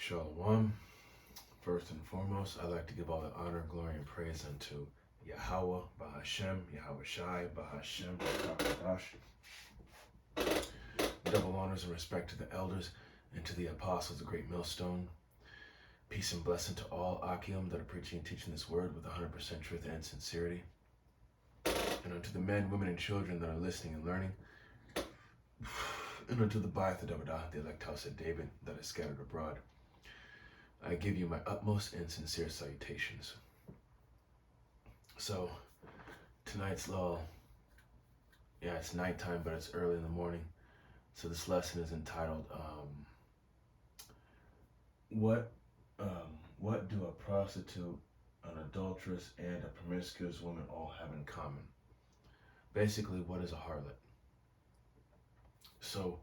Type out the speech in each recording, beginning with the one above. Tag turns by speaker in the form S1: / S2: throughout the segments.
S1: Shalom. First and foremost, I'd like to give all the honor, glory, and praise unto Yahweh, Bahashem, Yahweh Shai, Bahashem, Bahadash. Double honors and respect to the elders and to the apostles, the great millstone. Peace and blessing to all Akim that are preaching and teaching this word with 100% truth and sincerity. And unto the men, women, and children that are listening and learning. And unto the Ba'ath Adabadah, the elect house of David that is scattered abroad. I give you my utmost and sincere salutations. So, tonight's it's nighttime, but it's early in the morning. So this lesson is entitled, What do a prostitute, an adulteress, and a promiscuous woman all have in common? Basically, what is a harlot? So,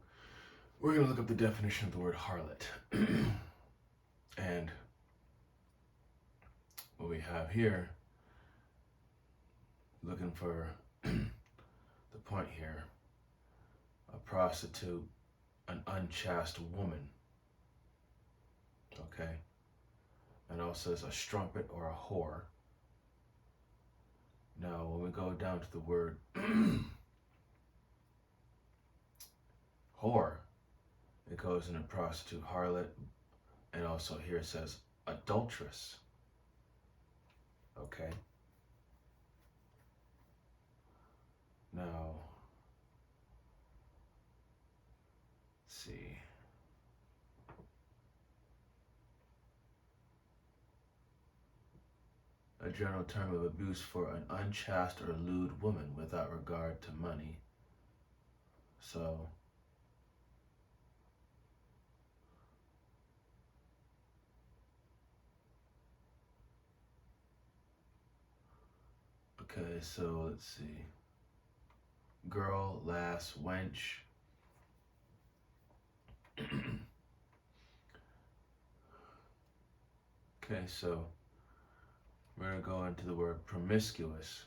S1: we're going to look up the definition of the word harlot. And what we have here, looking for the point here, a prostitute, an unchaste woman, okay? And also says a strumpet or a whore. Now, when we go down to the word whore, it goes into prostitute, harlot, and also here it says adulteress, okay? Now, let's see. A general term of abuse for an unchaste or lewd woman without regard to money. So, okay, so let's see. Girl, lass, wench. Okay, so we're going to go into the word promiscuous.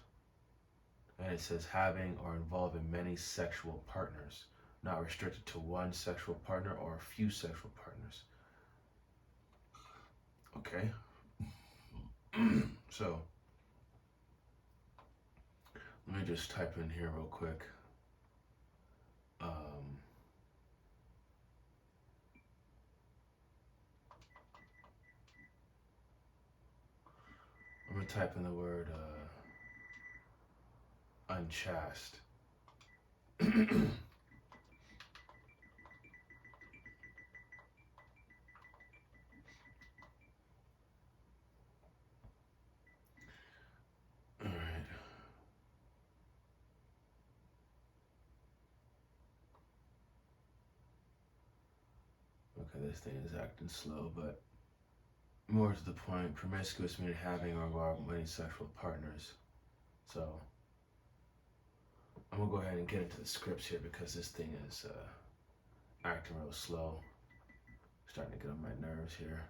S1: And it says having or involving many sexual partners, not restricted to one sexual partner or a few sexual partners. Okay. So, let me just type in here real quick. I'm going to type in the word unchaste. All right. Okay, this thing is acting slow, but more to the point, promiscuous meaning having or involving many sexual partners. So, I'm going to go ahead and get into the scripts here because this thing is acting real slow. Starting to get on my nerves here.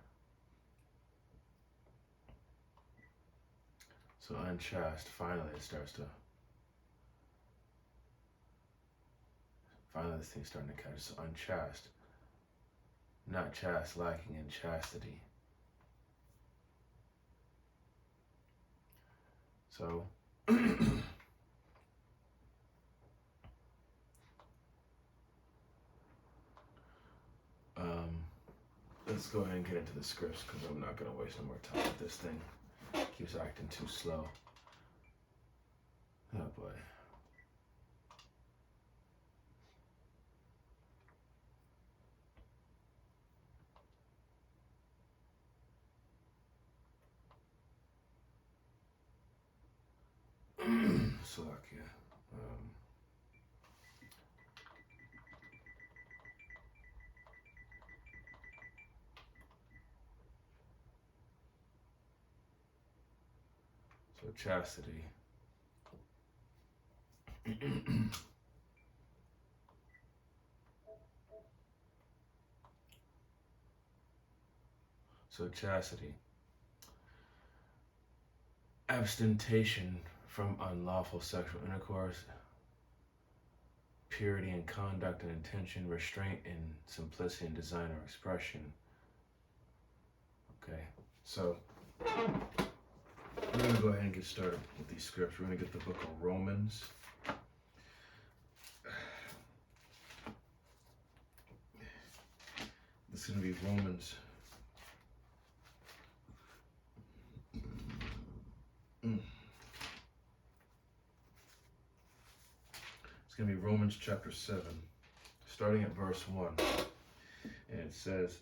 S1: So unchaste, finally it starts to, finally this thing's starting to catch. So unchaste, not chaste, lacking in chastity. So, let's go ahead and get into the scripts because I'm not going to waste no more time with this thing. It keeps acting too slow. Oh boy. Slovakia. So chastity. So chastity. Abstention from unlawful sexual intercourse, purity in conduct and intention, restraint in simplicity and design or expression, Okay, so we're going to go ahead and get started with these scripts. We're going to get the book of Romans. This is going to be Romans. It's going to be Romans chapter 7, starting at verse 1. And it says,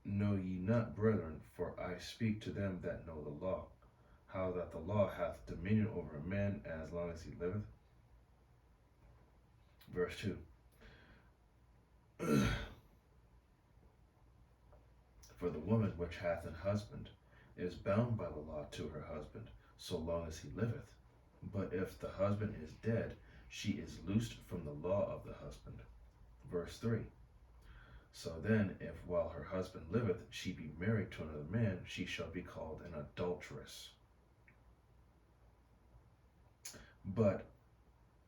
S1: Know ye not, brethren, for I speak to them that know the law, how that the law hath dominion over a man as long as he liveth. Verse 2. For the woman which hath an husband is bound by the law to her husband, so long as he liveth. But if the husband is dead, she is loosed from the law of the husband. Verse 3. So then, if while her husband liveth she be married to another man, she shall be called an adulteress. But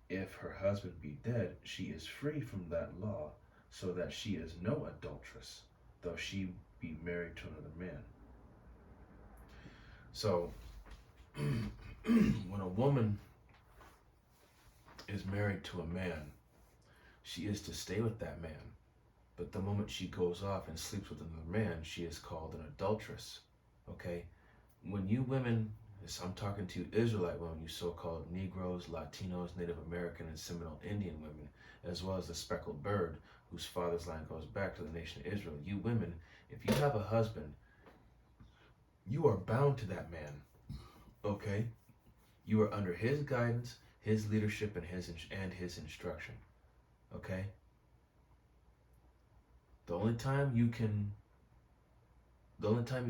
S1: if her husband be dead, she is free from that law, so that she is no adulteress, though she be married to another man. So, when a woman is married to a man, she is to stay with that man. But the moment she goes off and sleeps with another man, she is called an adulteress. Okay? When you women, I'm talking to you Israelite women, you so-called Negroes, Latinos, Native American, and Seminole Indian women, as well as the speckled bird, whose father's line goes back to the nation of Israel. You women, if you have a husband, you are bound to that man. Okay? You are under his guidance, his leadership, and his instruction. Okay? The only time you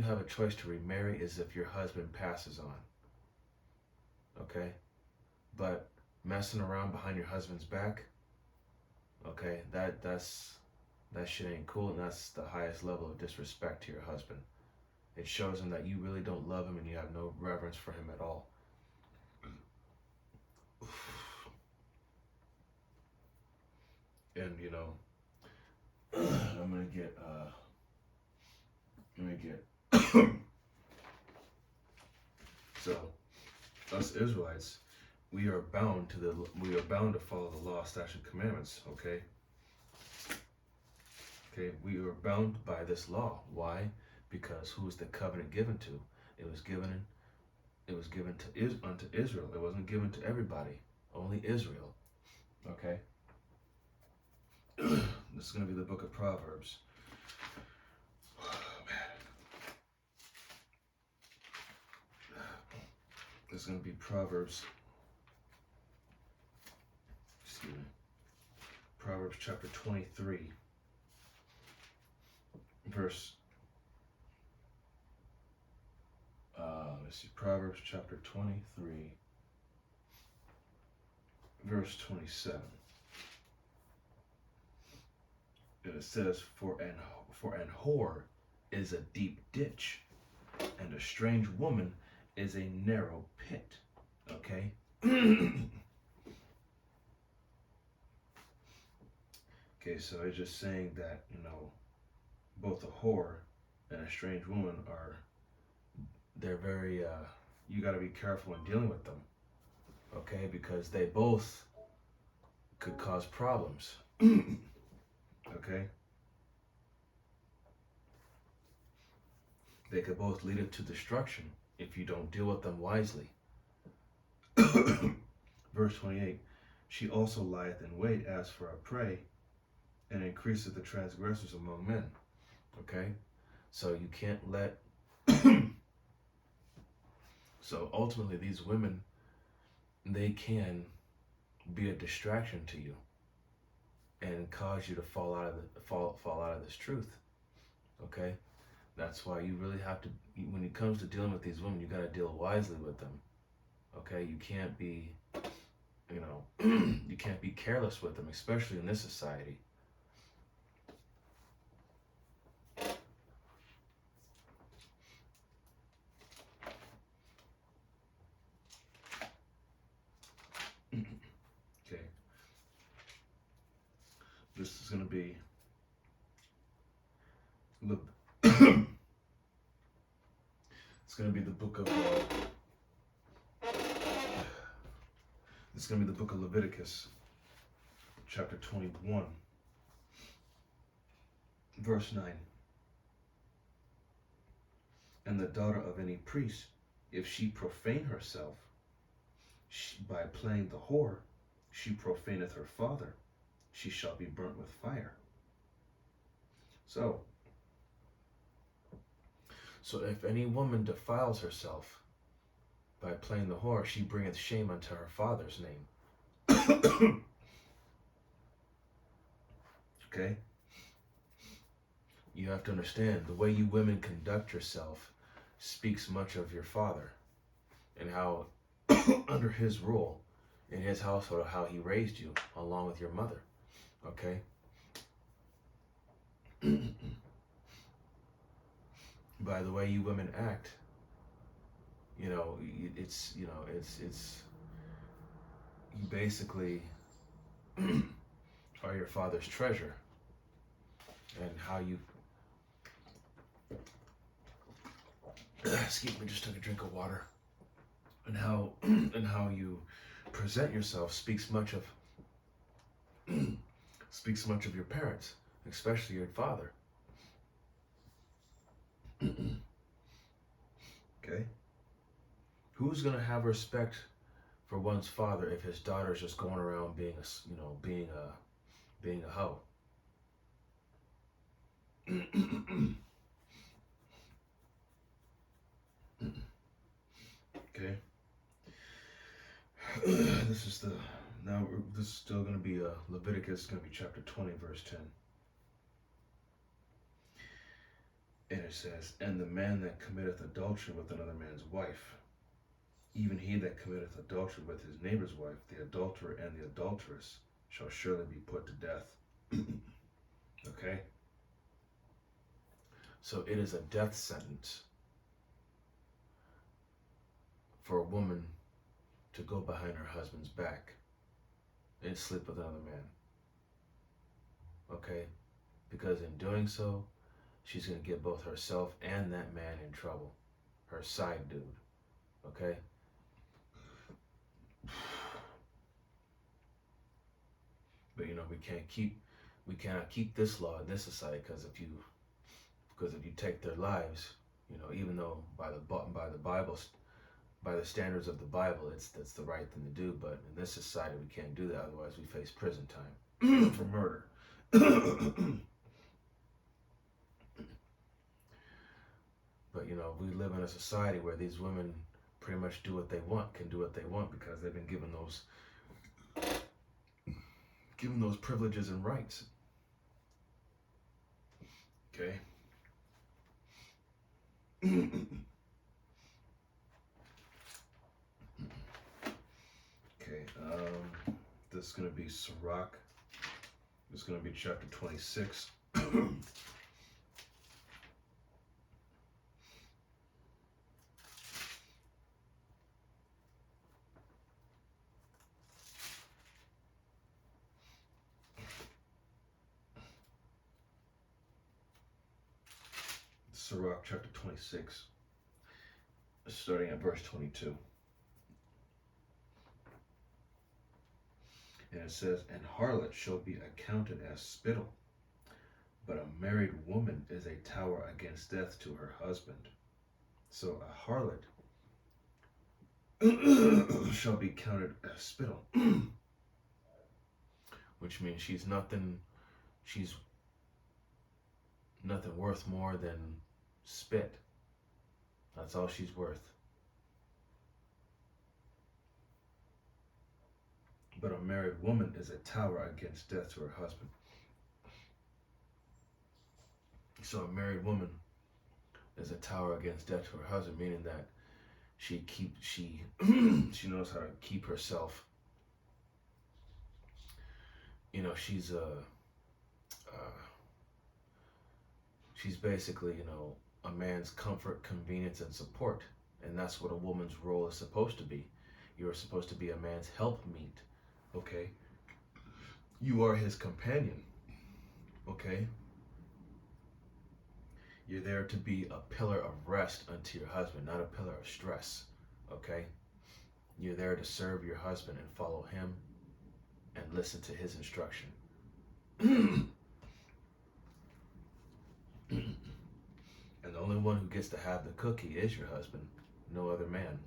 S1: have a choice to remarry is if your husband passes on. Okay? But messing around behind your husband's back, okay, that shit ain't cool, and that's the highest level of disrespect to your husband. It shows him that you really don't love him and you have no reverence for him at all. And you know, I'm gonna get so us Israelites, we are bound to follow the law, statute, commandments. Okay, we are bound by this law. Why? Because who was the covenant given to? It was given unto Israel. It wasn't given to everybody. Only Israel. Okay. This is going to be the book of Proverbs. This is going to be Proverbs. Excuse me. Proverbs chapter 23, verse. Let's see. Proverbs chapter 23, verse 27. And it says, For an whore is a deep ditch, and a strange woman is a narrow pit. Okay? Okay, so it's just saying that, you know, both a whore and a strange woman they're very, you got to be careful in dealing with them. Okay? Because they both could cause problems. Okay? They could both lead it to destruction if you don't deal with them wisely. Verse 28, she also lieth in wait as for a prey, and increaseth the transgressors among men. Okay? So you can't let... So ultimately these women, they can be a distraction to you and cause you to fall out of this truth. Okay? That's why you really have to, when it comes to dealing with these women, you got to deal wisely with them. Okay? You can't be, you know, you can't be careless with them, especially in this society. Okay. This is going to be going to be the book of it's going to be the book of Leviticus, chapter 21, verse 9. And the daughter of any priest, if she profane herself by playing the whore, she profaneth her father, she shall be burnt with fire. So if any woman defiles herself by playing the whore, she bringeth shame unto her father's name. Okay? You have to understand, the way you women conduct yourself speaks much of your father and how, under his rule, in his household, how he raised you, along with your mother. Okay? By the way you women act, it's you basically are your father's treasure, and how you excuse me, just took a drink of water, and how you present yourself speaks much of your parents, especially your father. Okay? Who's gonna have respect for one's father if his daughter's just going around being a hoe? Okay. This is still going to be Leviticus, going to be chapter 20, verse 10. And it says, and the man that committeth adultery with another man's wife, even he that committeth adultery with his neighbor's wife, the adulterer and the adulteress, shall surely be put to death. Okay? So it is a death sentence for a woman to go behind her husband's back and sleep with another man. Okay? Because in doing so, she's going to get both herself and that man in trouble. Her side dude. Okay? But we cannot keep this law in this society, because if you take their lives, even though by the standards of the Bible, that's the right thing to do, but in this society we can't do that, otherwise we face prison time for murder. But we live in a society where these women pretty much can do what they want, because they've been given those privileges and rights. Okay? Okay, this is going to be Sirach. This is going to be chapter 26. Sirach chapter 26, starting at verse 22. And it says, and harlot shall be accounted as spittle, but a married woman is a tower against death to her husband. So a harlot shall be counted as spittle, which means she's nothing worth more than spit. That's all she's worth. But a married woman is a tower against death to her husband. So a married woman is a tower against death to her husband, meaning that she knows how to keep herself. She's basically, a man's comfort, convenience, and support. And that's what a woman's role is supposed to be. You're supposed to be a man's helpmeet, okay? You are his companion, okay? You're there to be a pillar of rest unto your husband, not a pillar of stress. Okay? You're there to serve your husband and follow him and listen to his instruction. And the only one who gets to have the cookie is your husband, no other man.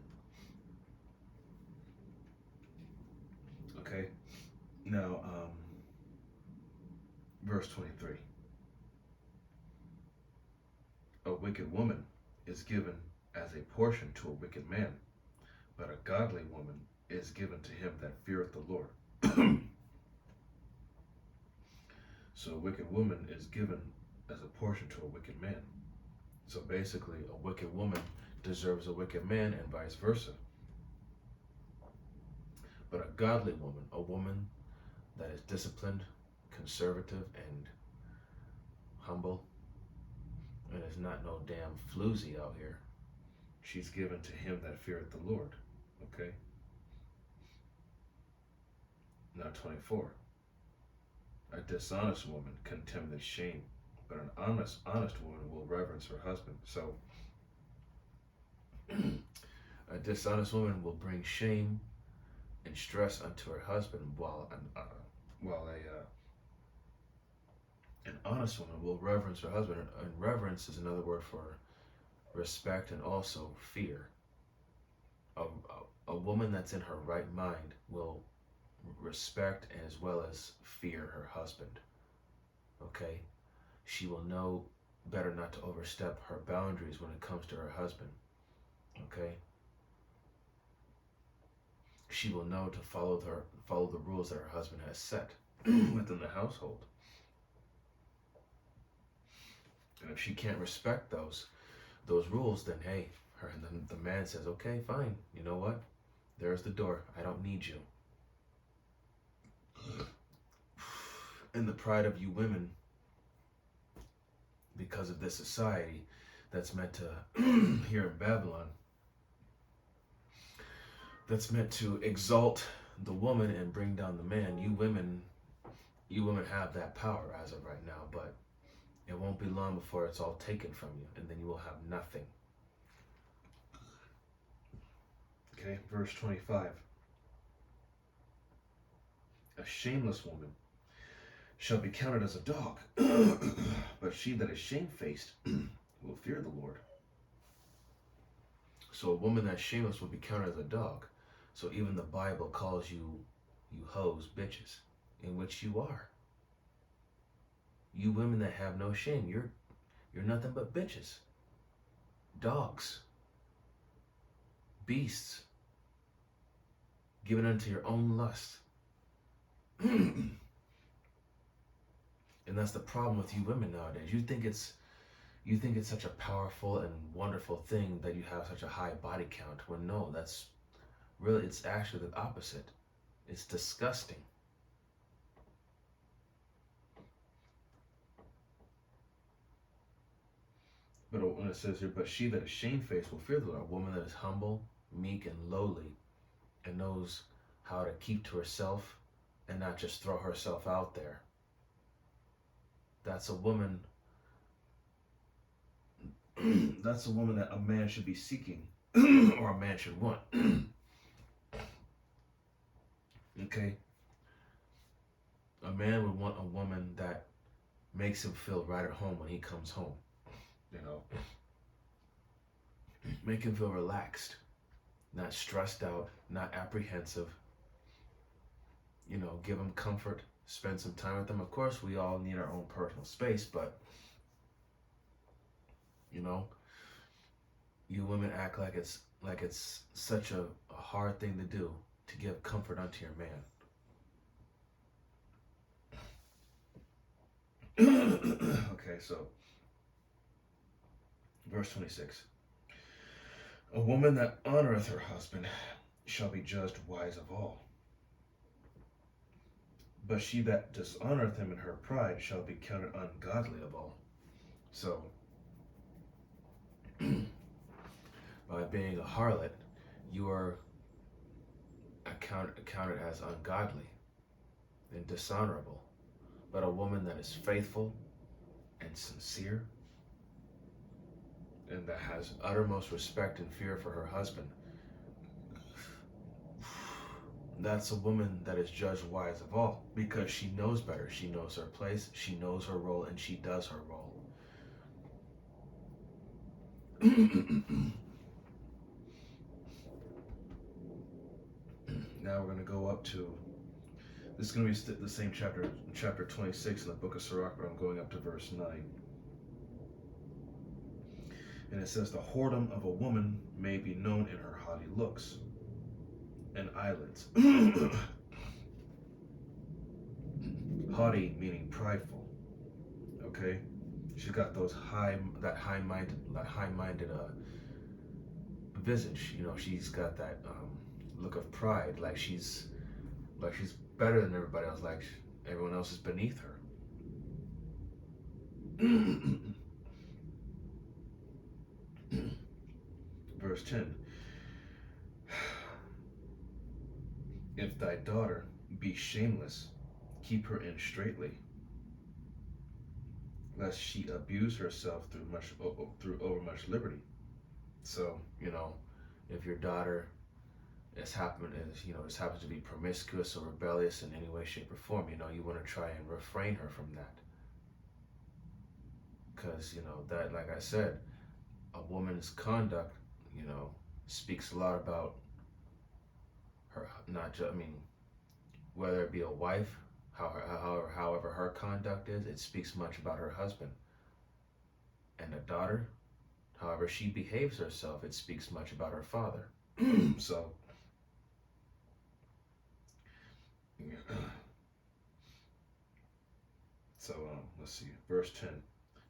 S1: Okay? Now, verse 23. A wicked woman is given as a portion to a wicked man, but a godly woman is given to him that feareth the Lord. So a wicked woman is given as a portion to a wicked man. So basically, a wicked woman deserves a wicked man and vice versa. But a godly woman, a woman that is disciplined, conservative, and humble, and is not no damn floozy out here, she's given to him that feareth the Lord. Okay? Now 24. A dishonest woman contemneth shame, but an honest woman will reverence her husband. So a dishonest woman will bring shame and stress unto her husband, while an honest woman will reverence her husband. And reverence is another word for respect and also fear. A woman that's in her right mind will respect as well as fear her husband. Okay? She will know better not to overstep her boundaries when it comes to her husband. Okay? She will know to follow the rules that her husband has set within the household. And if she can't respect those rules, then hey, the man says, okay, fine. You know what? There's the door. I don't need you. And the pride of you women, because of this society that's meant to, here in Babylon, that's meant to exalt the woman and bring down the man. You women have that power as of right now, but it won't be long before it's all taken from you, and then you will have nothing. Okay, verse 25. A shameless woman shall be counted as a dog, but she that is shamefaced will fear the Lord. So a woman that's shameless will be counted as a dog. So even the Bible calls you hoes bitches, in which you are. You women that have no shame, you're nothing but bitches. Dogs. Beasts. Given unto your own lust. And that's the problem with you women nowadays. You think it's such a powerful and wonderful thing that you have such a high body count, when no, it's actually the opposite. It's disgusting. But when it says here, but she that is shamefaced will fear the Lord, a woman that is humble, meek, and lowly, and knows how to keep to herself and not just throw herself out there. That's a woman. That's a woman that a man should be seeking, or a man should want. Okay? A man would want a woman that makes him feel right at home when he comes home. You know? Make him feel relaxed, not stressed out, not apprehensive. You know, give him comfort, spend some time with him. Of course, we all need our own personal space, but you know, you women act like it's such a hard thing to do, to give comfort unto your man. Okay, so verse 26. A woman that honoreth her husband shall be judged wise of all. But she that dishonoreth him in her pride shall be counted ungodly of all. So, by being a harlot, you are accounted as ungodly and dishonorable. But a woman that is faithful and sincere and that has uttermost respect and fear for her husband. That's a woman that is judged wise of all, because she knows better. She knows her place, she knows her role, and she does her role. Now we're going to go up to, this is going to be the same chapter 26 in the book of Sirach, but I'm going up to verse 9. And it says, the whoredom of a woman may be known in her haughty looks and eyelids. Haughty meaning prideful. Okay, she's got that high-minded visage. You know, she's got that look of pride, like she's better than everybody else, like everyone else is beneath her. Verse 10. If thy daughter be shameless, keep her in straitly, lest she abuse herself through overmuch liberty. So, you know, if your daughter happens to be promiscuous or rebellious in any way, shape, or form, you know, you want to try and refrain her from that. Because, you know, that, like I said, a woman's conduct, you know, speaks a lot about her, not just, I mean, whether it be a wife, however her conduct is, it speaks much about her husband. And a daughter, however she behaves herself, it speaks much about her father. So, let's see, verse 10.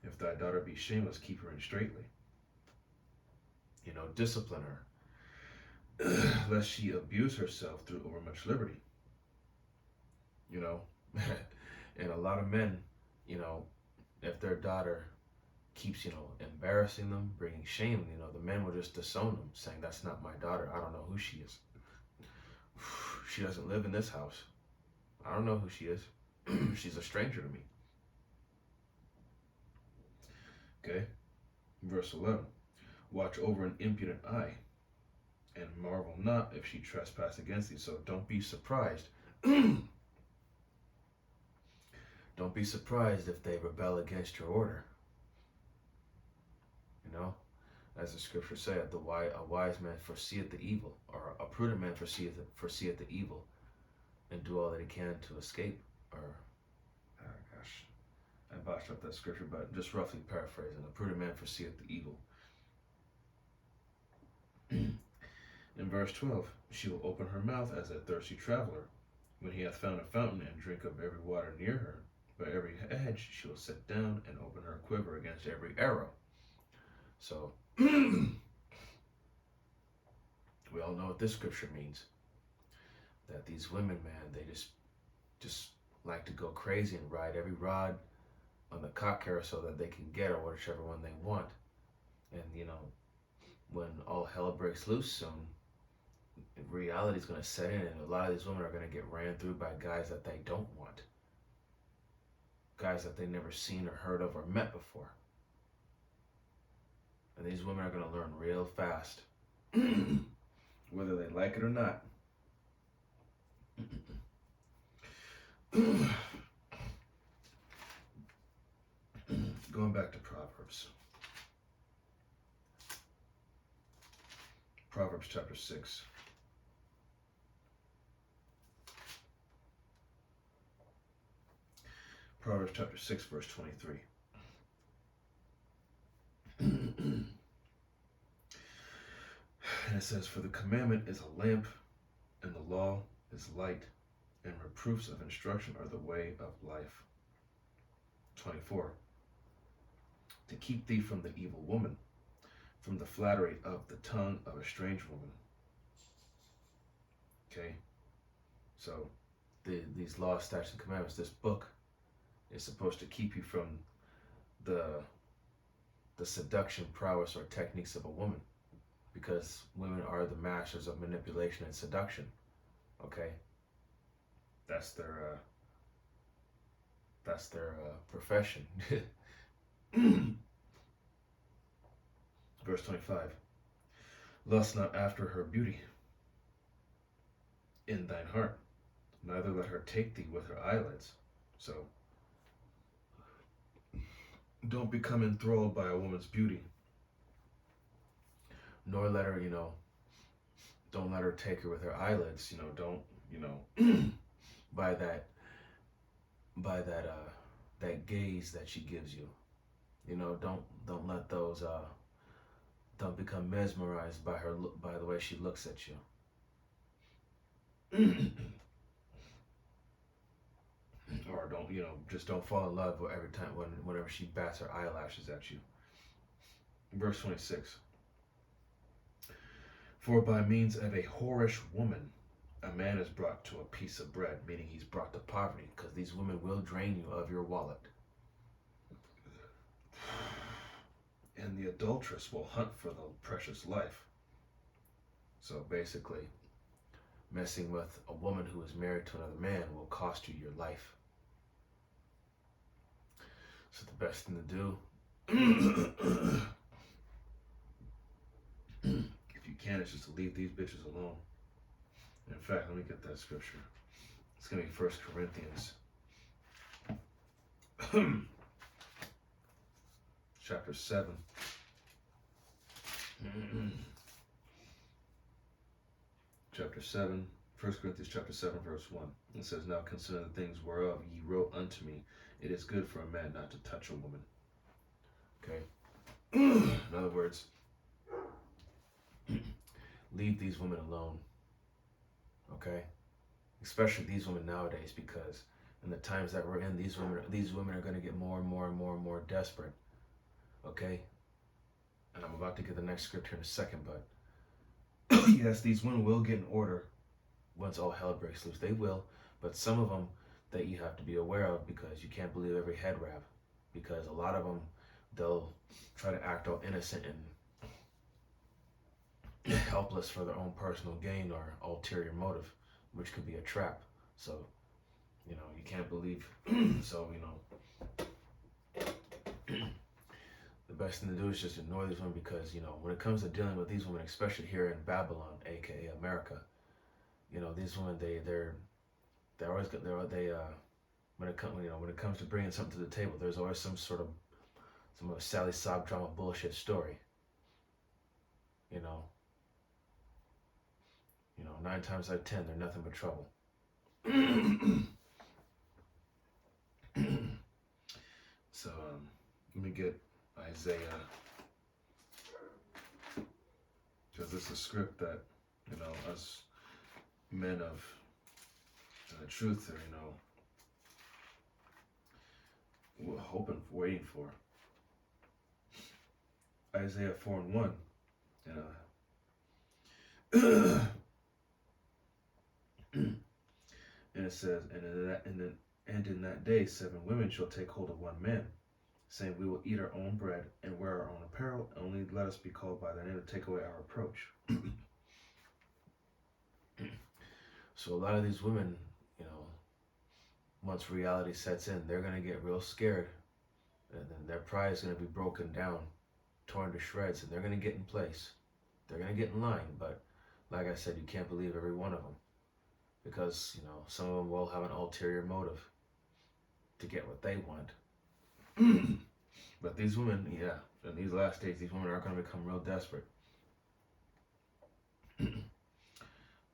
S1: If thy daughter be shameless, keep her in straitly. You know, discipline her, lest she abuse herself through overmuch liberty. You know, and a lot of men, you know, if their daughter keeps, you know, embarrassing them, bringing shame, you know, the men will just disown them, saying, that's not my daughter. I don't know who she is. She doesn't live in this house. I don't know who she is. She's a stranger to me. Okay, verse 11. Watch over an impudent eye, and marvel not if she trespass against thee. So don't be surprised. Don't be surprised if they rebel against your order. You know, as the scripture said, a wise man foreseeth the evil, or a prudent man foreseeth the evil, and do all that he can to escape. Or, I botched up that scripture, but just roughly paraphrasing, a prudent man foreseeth the evil. In verse 12, she will open her mouth as a thirsty traveler, when he hath found a fountain, and drink of every water near her. By every hedge she will sit down, and open her quiver against every arrow. So, we all know what this scripture means. That these women, man, they just like to go crazy and ride every rod on the cock carousel that they can get, or whichever one they want. And, you know, when all hell breaks loose soon, reality is going to set in, and a lot of these women are going to get ran through by guys that they don't want. Guys that they've never seen or heard of or met before. And these women are going to learn real fast, whether they like it or not. Going back to Proverbs. Proverbs chapter 6. Proverbs chapter 6, verse 23. And it says, for the commandment is a lamp, and the law is light, and reproofs of instruction are the way of life. 24. To keep thee from the evil woman, from the flattery of the tongue of a strange woman. Okay? So, these laws, statutes, and commandments, this book is supposed to keep you from the seduction, prowess, or techniques of a woman. Because women are the masters of manipulation and seduction. Okay? That's their profession. Verse 25. Lust not after her beauty in thine heart, neither let her take thee with her eyelids. So, don't become enthralled by a woman's beauty, nor let her, don't let her take her with her eyelids. Don't, by that, that gaze that she gives you. Don't let those, don't become mesmerized by her, by the way she looks at you. Or don't, just don't fall in love every time, whenever she bats her eyelashes at you. Verse 26. For by means of a whorish woman, a man is brought to a piece of bread, meaning he's brought to poverty, because these women will drain you of your wallet. And the adulteress will hunt for the precious life. So basically, messing with a woman who is married to another man will cost you your life. So the best thing to do, if you can, is just to leave these bitches alone. In fact, let me get that scripture. It's going to be 1 Corinthians chapter 7. Chapter 7, 1 Corinthians chapter 7, verse 1. It says, Now consider the things whereof ye wrote unto me. It is good for a man not to touch a woman. Okay? In other words, leave these women alone. Okay? Especially these women nowadays, because in the times that we're in, these women are going to get more and more and more and more desperate. Okay? And I'm about to get the next scripture in a second, but yes, these women will get in order once all hell breaks loose. They will, but some of them that you have to be aware of, because you can't believe every head wrap, because a lot of them, they'll try to act all innocent and helpless for their own personal gain or ulterior motive, which could be a trap. So, you can't believe. So, the best thing to do is just ignore these women, because, when it comes to dealing with these women, especially here in Babylon, aka America, these women, they're always got, when it comes to bringing something to the table, there's always some of a Sally Sob drama bullshit story. 9 times out of 10, they're nothing but trouble. So, let me get Isaiah, because it's a script that, us men of truth are, we're waiting for. Isaiah 4:1, and it says, and in that day 7 women shall take hold of one man, saying, We will eat our own bread and wear our own apparel, only let us be called by thy name to take away our reproach. So a lot of these women, once reality sets in, they're going to get real scared, and then their pride is going to be broken down, torn to shreds, and they're going to get in place. They're going to get in line, but like I said, you can't believe every one of them, because, some of them will have an ulterior motive to get what they want. But these women, in these last days, these women are going to become real desperate.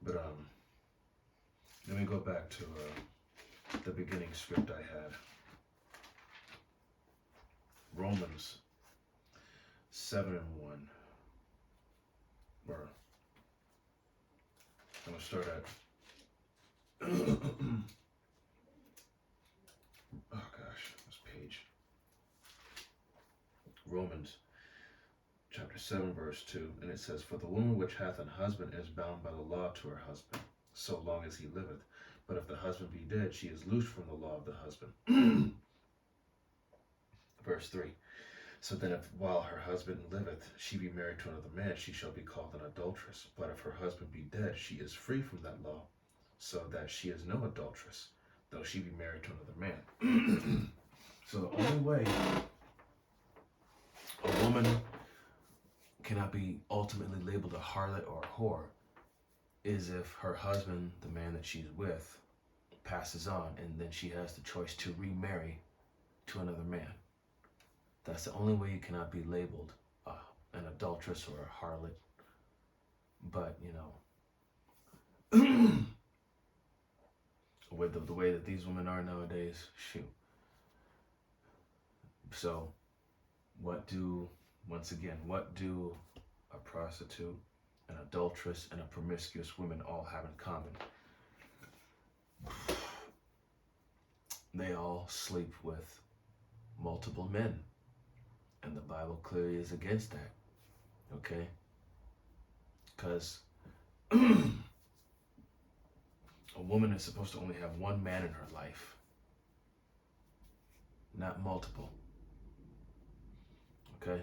S1: But let me go back to the beginning script I had. Romans 7:1. Or I'm going to start at oh gosh, this page. Romans chapter 7 verse 2, and it says, For the woman which hath an husband is bound by the law to her husband, so long as he liveth. But if the husband be dead, she is loosed from the law of the husband. Verse 3, So then if while her husband liveth, she be married to another man, she shall be called an adulteress. But if her husband be dead, she is free from that law, so that she is no adulteress, though she be married to another man. So the only way a woman cannot be ultimately labeled a harlot or a whore is if her husband, the man that she's with, passes on, and then she has the choice to remarry to another man. That's the only way you cannot be labeled an adulteress or a harlot. But, with the way that these women are nowadays, shoot. So, once again, what do a prostitute, an adulteress, and a promiscuous woman all have in common? They all sleep with multiple men. And the Bible clearly is against that. Okay? Because a woman is supposed to only have one man in her life, not multiple. Okay?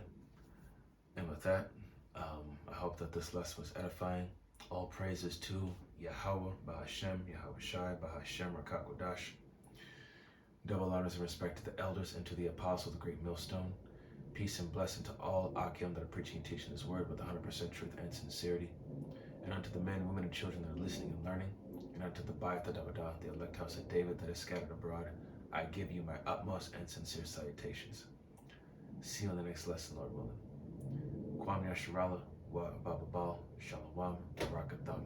S1: And with that, I hope that this lesson was edifying. All praises to Yahweh, Bahashem, Yahweh Shai, Bahashem, Rakakodash. Double honors and respect to the elders and to the apostle, the great millstone. Peace and blessing to all Akim that are preaching and teaching this word with 100% truth and sincerity. And unto the men, women, and children that are listening and learning. And unto the Bayat Davadah, the elect house of David that is scattered abroad, I give you my utmost and sincere salutations. See you on the next lesson, Lord willing. Kwam Yasharala, wa Bababal, Shalom, Barakatham.